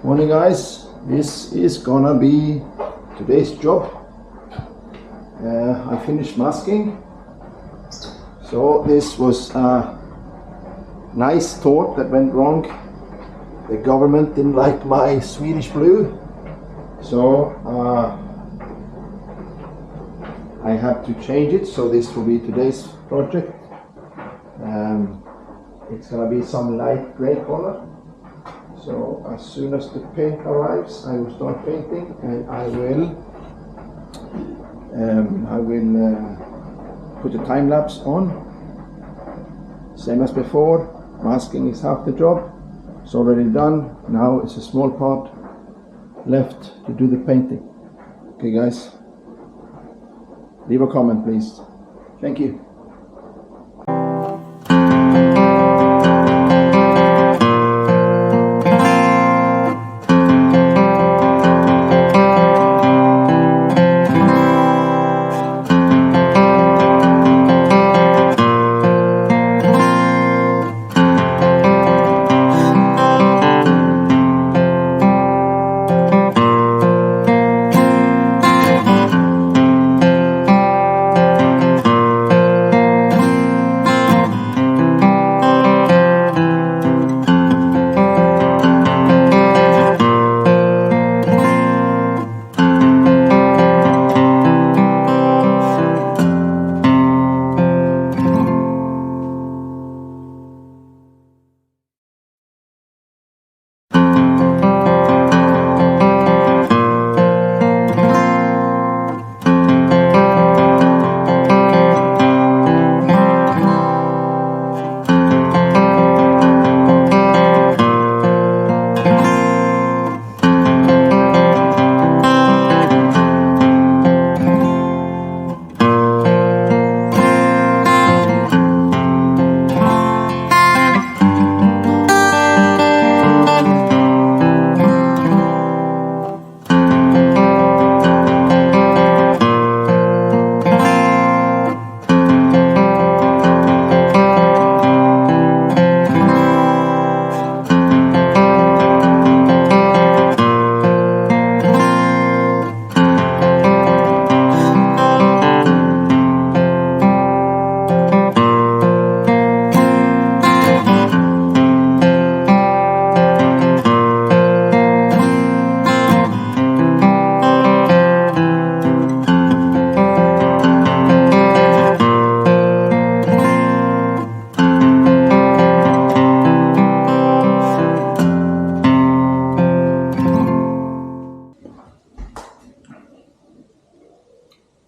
Morning guys, this is gonna be today's job. I finished masking, so this was a nice thought that went wrong. The government didn't like my Swedish blue, so I have to change it, so this will be today's project. It's gonna be some light gray color. So as soon as the paint arrives, I will start painting, and I will put the time lapse on. Same as before, masking is half the job. It's already done. Now it's a small part left to do the painting. Okay guys, leave a comment please. Thank you.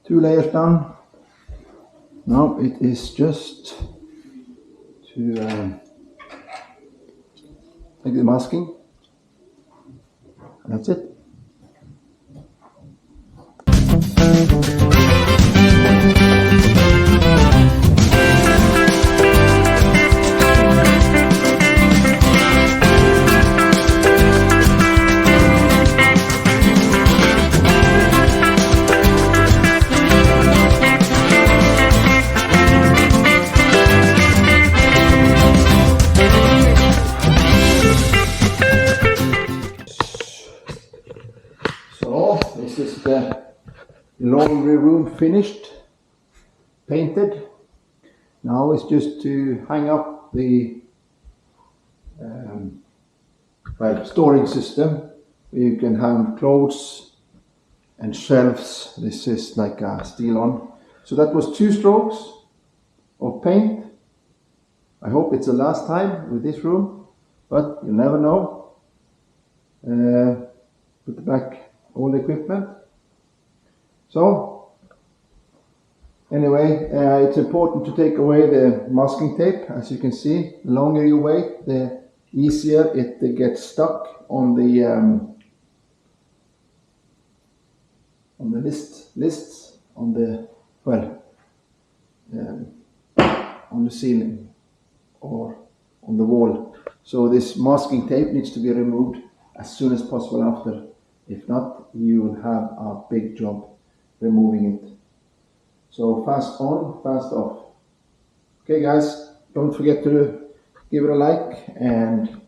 Two layers done. Now it is just to take the masking, and that's it. This is the laundry room finished, painted. Now it's just to hang up the storage system. You can hang clothes and shelves. This is like a steel on. So that was 2 strokes of paint. I hope it's the last time with this room, but you never know. Put back all the equipment. So anyway, it's important to take away the masking tape. As you can see, the longer you wait, the easier it gets stuck on the lists on the on the ceiling or on the wall. So this masking tape needs to be removed as soon as possible after. If not, you will have a big job removing it. So fast on, fast off. Okay guys, don't forget to give it a like and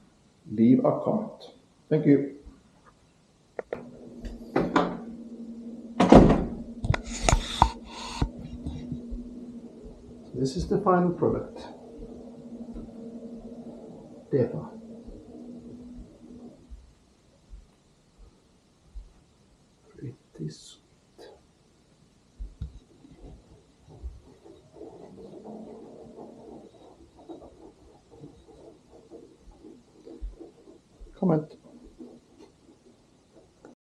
leave a comment. Thank you. this is the final product. DEPA. Pretty sweet. Comment.